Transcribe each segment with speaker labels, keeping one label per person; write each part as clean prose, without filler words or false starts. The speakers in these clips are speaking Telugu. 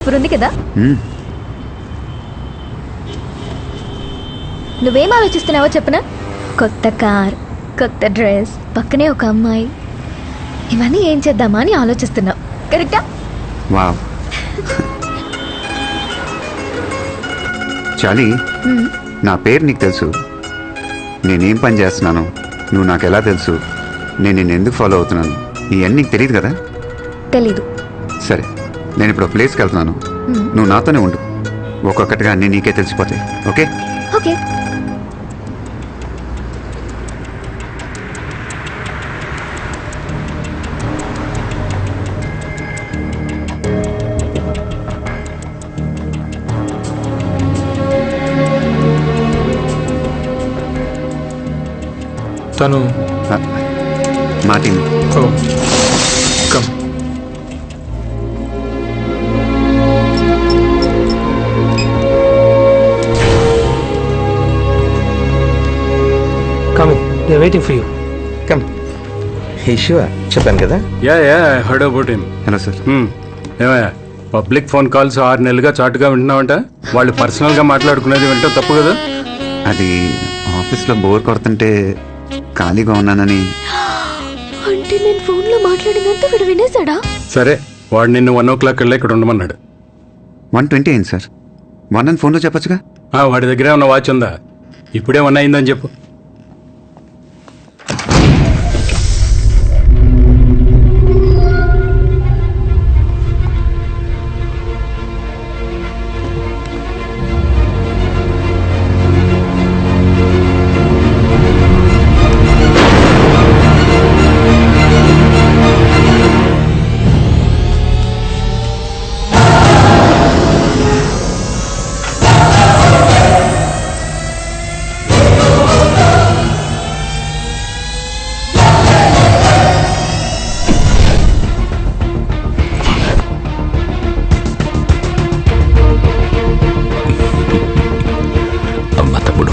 Speaker 1: ఉంది కదా. నువ్వేం ఆలోచిస్తున్నావో చెప్పనా? కొత్త కార్, కొత్త డ్రెస్, పక్కనే ఒక అమ్మాయి, ఇవన్నీ ఏం చేద్దామా అని ఆలోచిస్తున్నావు. కరెక్టా?
Speaker 2: వావ్ చాలీ, నా పేరు నీకు తెలుసు, నేనేం పని చేస్తున్నాను, నువ్వు నాకు ఎలా తెలుసు, నేను నిన్ను ఎందుకు ఫాలో అవుతున్నాను, ఇవన్నీ నీకు తెలియదు కదా.
Speaker 1: తెలీదు.
Speaker 2: సరే, నేను ఇప్పుడు ప్లేస్కి వెళ్తున్నాను, నువ్వు నాతోనే ఉండు, ఒక్కొక్కటిగా అన్నీ నీకే తెలిసిపోతాయి. ఓకే?
Speaker 1: ఓకే.
Speaker 3: తను
Speaker 2: Martin.
Speaker 3: Oh come. Coming, they waiting for you. Come.
Speaker 4: Hey Shiva, చెప్పాను కదా.
Speaker 5: Yeah I heard about him.
Speaker 2: Hello sir.
Speaker 5: ఏమయ్యా, పబ్లిక్ ఫోన్ కాల్స్ 6 నెలలుగా చాటుగా వింటున్నావంట. వాళ్ళు పర్సనల్గా మాట్లాడుకునేది వింటావు, తప్పు కదా?
Speaker 2: అది ఆఫీస్లో బోర్ కొడుతుంటే ఖాళీగా ఉన్నానని.
Speaker 1: అంటే నేను ఫోన్లో మాట్లాడినంత వీడు వినేశాడా?
Speaker 5: సరే, వాడు నిన్ను 1 o'clock కల్లా ఇక్కడ ఉండమన్నాడు.
Speaker 2: 1:20 అయింది సార్. 1 అని ఫోన్లో చెప్పొచ్చుగా.
Speaker 5: వాడి దగ్గరే ఉన్న వాచ్ ఉందా? ఇప్పుడే 1 అయిందని చెప్పు.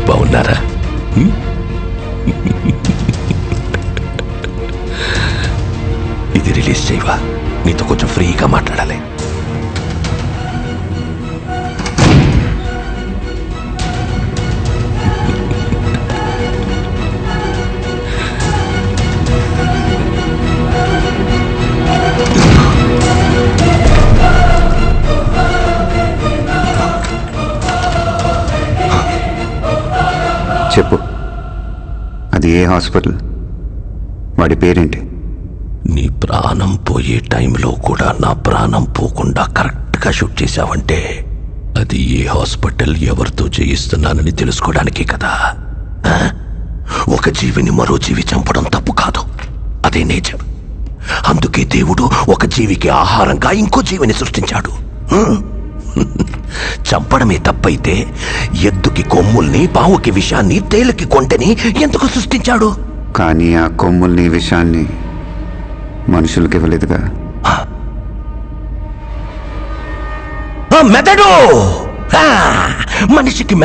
Speaker 4: బాగున్నారా? ఇది రిలీజ్ చేయవా? నీతో కొంచెం ఫ్రీగా మాట్లాడాలి.
Speaker 2: చెప్పు, అది ఏ హాస్పిటల్, వాడి పేరేంటి?
Speaker 4: నీ ప్రాణం పోయే టైంలో కూడా నా ప్రాణం పోకుండా కరెక్ట్గా షూట్ చేశావంటే అది ఏ హాస్పిటల్, ఎవరితో చేయిస్తున్నానని తెలుసుకోవడానికే కదా. ఒక జీవిని మరో జీవి చంపడం తప్పు కాదు, అదే నేచర్. అందుకే దేవుడు ఒక జీవికి ఆహారంగా ఇంకో జీవిని సృష్టించాడు. చంపడమే తప్పైతే ఎద్దుకి కొమ్ముల్ని, పావుకి విషాన్ని, తేలుకి కొంటెని ఎందుకు సృష్టించాడు?
Speaker 2: కానీ ఆ కొమ్ముల్ని, విషాన్ని మనుషులకి ఇవ్వలేదుగా.
Speaker 4: మెదడు, మనిషికి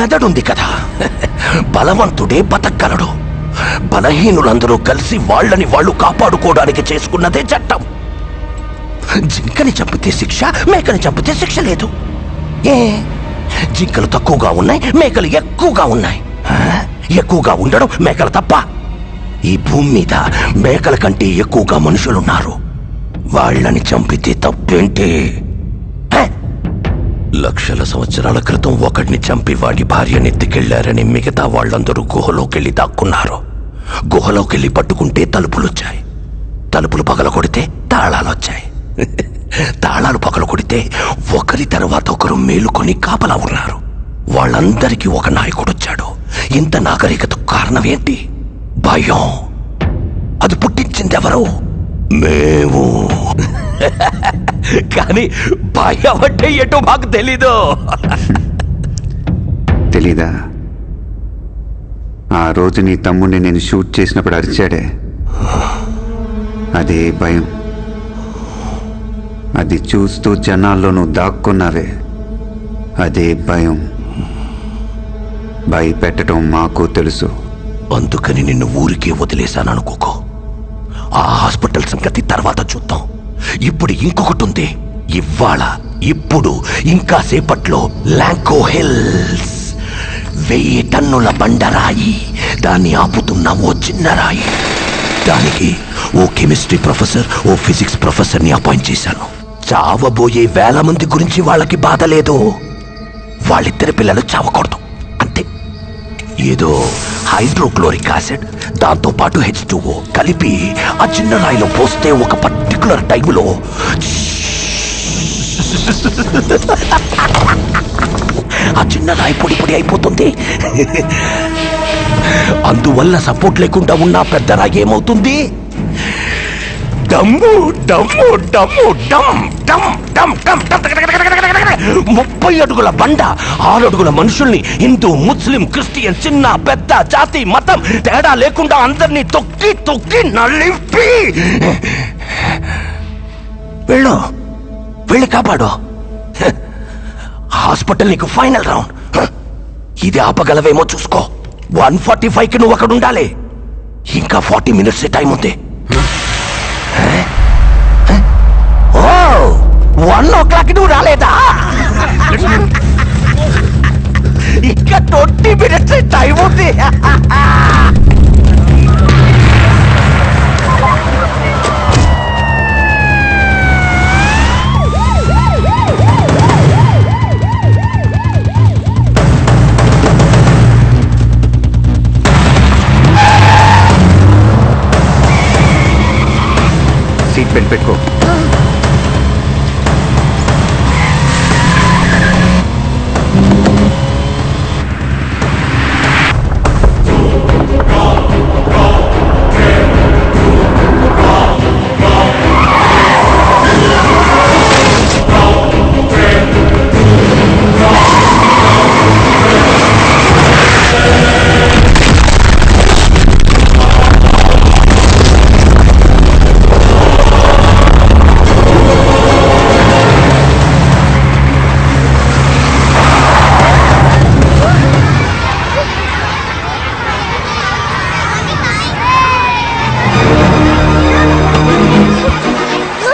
Speaker 4: మెదడుంది కదా. బలవంతుడే బతకగలడు. బలహీనులందరూ కలిసి వాళ్ళని వాళ్ళు కాపాడుకోవడానికి చేసుకున్నదే చట్టం. జింకని చంపితే శిక్ష, మేకని చంపితే శిక్ష లేదు. జింకలు తక్కువగా ఉన్నాయి, మేకలు ఎక్కువగా ఉన్నాయి. ఎక్కువగా ఉండడం మేకలు తప్ప? ఈ భూమి మీద మేకల కంటే ఎక్కువగా మనుషులున్నారు. వాళ్ళని చంపితే తప్పేంటి? లక్షల సంవత్సరాల క్రితం ఒకడిని చంపి వాడి భార్యనెత్తికెళ్లారని మిగతా వాళ్ళందరూ గుహలోకెళ్ళి దాక్కున్నారు. గుహలోకెళ్ళి పట్టుకుంటే తలుపులొచ్చాయి. తలుపులు పగలగొడితే తాళాలొచ్చాయి. తాళాలు పగలగొడితే ఒకరి తర్వాత ఒకరు మేలుకొని కాపలా ఉన్నారు. వాళ్ళందరికీ ఒక నాయకుడొచ్చాడు. ఇంత నాగరికతకు కారణం ఏంటి? భయం. అది పుట్టించిందెవరు? మేము. కానీ భయం అంటే ఏంటో మాకు తెలీదు.
Speaker 2: తెలీదా? ఆ రోజు నీ తమ్ముడిని నేను షూట్ చేసినప్పుడు అరిచాడే, అదే భయం. అది చూస్తూ జనాల్లో నువ్వు దాక్కున్నావే, అదే భయం. భయపెట్టడం మాకు తెలుసు.
Speaker 4: అందుకని నిన్ను ఊరికే వదిలేశాననుకోకో. ఆ హాస్పిటల్ సంగతి తర్వాత చూద్దాం. ఇప్పుడు ఇంకొకటి ఉంది. ఇవాళ ఇప్పుడు ఇంకా సేపట్లో లాంకో హిల్స్ 1000 టన్నుల బండరాయి, దాన్ని ఆపుతున్న ఓ చిన్న రాయి. దానికి ఓ కెమిస్ట్రీ ప్రొఫెసర్, ఓ ఫిజిక్స్ ప్రొఫెసర్ని అపాయింట్ చేశాను. చావబోయే 1000 మంది గురించి వాళ్ళకి బాధ లేదు. వాళ్ళిద్దరి పిల్లలు చావకూడదు అంతే. ఏదో హైడ్రోక్లోరిక్ యాసిడ్, దాంతో పాటు H2O కలిపి ఆ చిన్న రాయిలో పోస్తే ఒక పర్టికులర్ టైంలో ఆ చిన్న రాయి పొడి పొడి అయిపోతుంది. అందువల్ల సపోర్ట్ లేకుండా ఉన్న పెద్ద రాయి ఏమవుతుంది? డమ్ము డమ్ము డమ్ము డమ్ డమ్ డమ్ డమ్ 30 అడుగుల బండ, 6 అడుగుల మనుషుల్ని, హిందూ, ముస్లిం, క్రిస్టియన్, చిన్న పెద్ద, జాతి మతం తేడా లేకుండా అందరినీ తొక్కి తొక్కి నలిపి వెళ్ళి కాపాడు. హాస్పిటల్ నీకు ఫైనల్ రౌండ్. ఇది ఆపగలవేమో చూసుకో. 1:45కి నువ్వు అక్కడ ఉండాలి. ఇంకా 40 మినిట్స్ టైం ఉంది. 1 o'clock నువ్వు రాలేదా? ఇంకా 20 మినిట్స్ టైం ఉంది.
Speaker 2: సీట్ బెల్ట్ పెట్టుకో.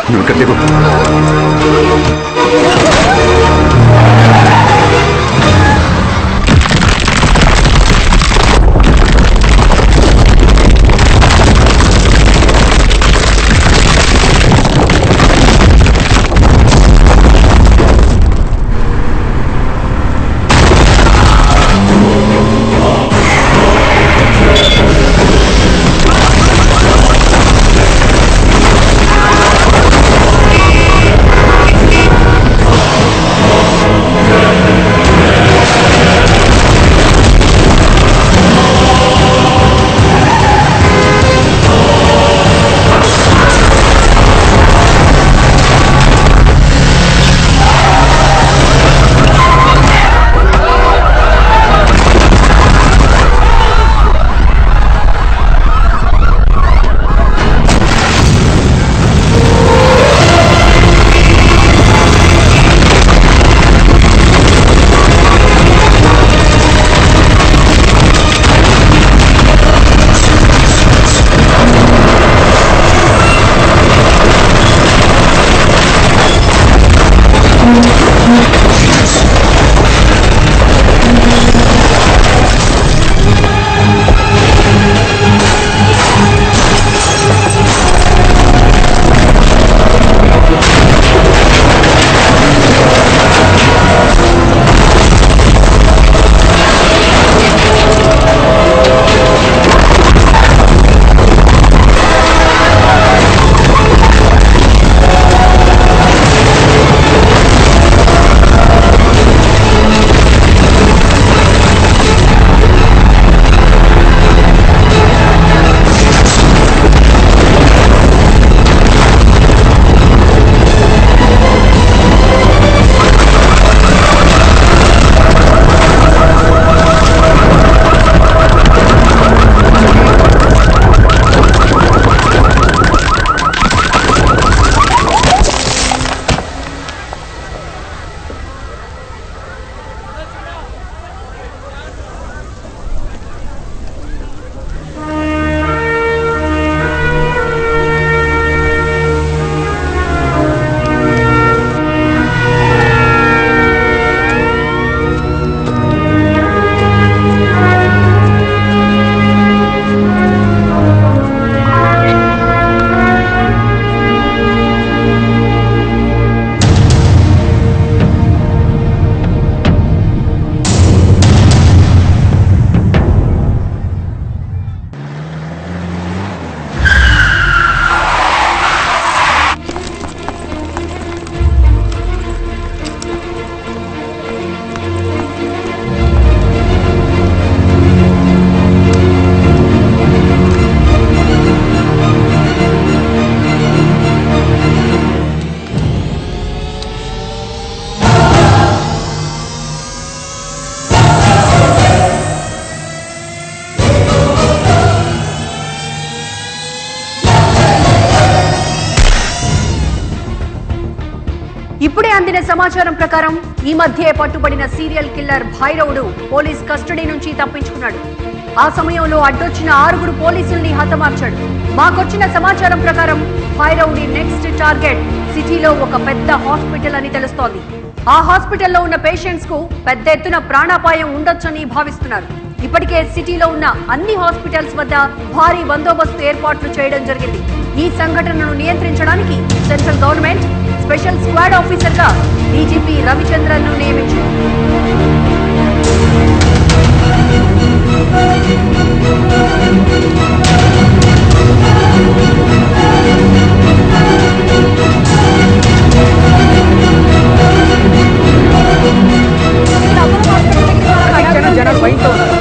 Speaker 2: నువ్వు ఇక్కడ దిగు.
Speaker 6: అందిన సమాచారం ప్రకారం ఈ మధ్యే పట్టుబడిన సీరియల్ కిల్లర్ భైరవుడు పోలీస్ కస్టడీ నుంచి తప్పించుకున్నాడు. ఆ సమయంలో అడ్డొచ్చిన 6 పోలీసుల్ని హతమార్చాడు. మాకొచ్చిన సమాచారం ప్రకారం భైరవుడి నెక్స్ట్ టార్గెట్ సిటీలో ఒక పెద్ద హాస్పిటల్ అని తెలుస్తోంది. ఆ హాస్పిటల్లో ఉన్న పేషెంట్స్ కు పెద్ద ఎత్తున ప్రాణాపాయం ఉండొచ్చని భావిస్తున్నారు. ఇప్పటికే సిటీలో ఉన్న అన్ని హాస్పిటల్స్ వద్ద భారీ బందోబస్తు ఏర్పాట్లు చేయడం జరిగింది. ఈ సంఘటనను నియంత్రించడానికి central government special squad officer గా డీజీపీ రవిచంద్రన్ ను నియమించింది.
Speaker 3: జనాలు భయంతో ఉన్నారు.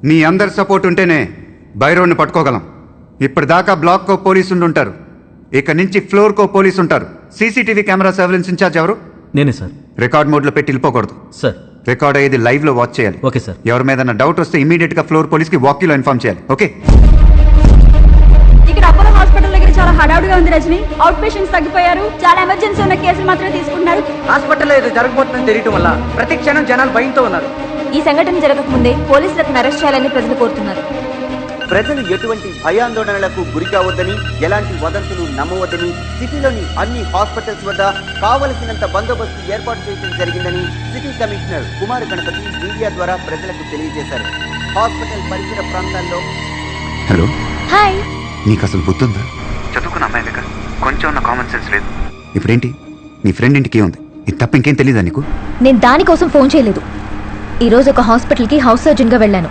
Speaker 2: మీ అందరి సపోర్ట్ ఉంటేనే భైరవుని పట్టుకోగలం. ఇప్పటిదాకా బ్లాక్కో పోలీసు ఉంటారు, ఇక నుంచి ఫ్లోర్కో పోలీసు ఉంటారు. సీసీటీవీ కెమెరా సర్వేలెన్స్ ఇన్ఛార్జ్ ఎవరు?
Speaker 7: నేనే సార్.
Speaker 2: రికార్డ్ మోడ్లో పెట్టి వెళ్ళిపోకూడదు
Speaker 7: సార్.
Speaker 2: రికార్డ్ అయ్యేది లైవ్లో వాచ్ చేయాలి.
Speaker 7: Okay sir.
Speaker 2: ఎవరి మీద డౌట్ వస్తే ఇమీడియట్గా ఫ్లోర్ పోలీస్కి వాకీలో ఇన్ఫార్మ్ చేయాలి. ఓకే.
Speaker 8: ఇక్కడ అపోలో హాస్పిటల్ దగ్గర చాలా హడావుడిగా ఉంది రజని. Out patients తగ్గిపోయారు. చాలా ఎమర్జెన్సీ ఉన్న కేసులు మాత్రమే తీసుకుంటున్నారు.
Speaker 3: హాస్పిటల్లో ఏదో జరగబోతుందని తెలియటం వల్ల ప్రతి క్షణం జనాలు భయంతో ఉన్నారు.
Speaker 1: ఈ సంఘటన జరగకముందే పోలీసులకు అరెస్ట్ చేయాలని ప్రజలు కోరుతున్నారు.
Speaker 9: ప్రజలు ఎటువంటి భయాందోళనలకు గురి కావద్దని, ఎలాంటి వదంతులు నమ్మవద్దని సిటీలోని అన్ని హాస్పిటల్స్ వద్ద కావలసినంత బందోబస్తు ఏర్పాటు చేయడం జరిగిందని city commissioner Kumar Ganapathi media ద్వారా ప్రజలకు తెలియజేశారు. హాస్పిటల్ పరిసర ప్రాంతాల్లో
Speaker 2: హలో,
Speaker 1: హాయ్.
Speaker 2: నీకు అసలు బుద్ధుందా? చదువుకున్న అమ్మాయి లేక కొంచెం ఉన్న కామన్ సెన్స్ లేదు. ఇప్పుడేంటి, నీ ఫ్రెండ్ ఇంటికి ఉంది, ఇది తప్ప ఇంకేం తెలీదా నీకు?
Speaker 1: నేను దానికోసం ఫోన్ చేయలేదు. ఈ రోజు ఒక హాస్పిటల్కి హౌస్ సర్జన్గా వెళ్ళాను.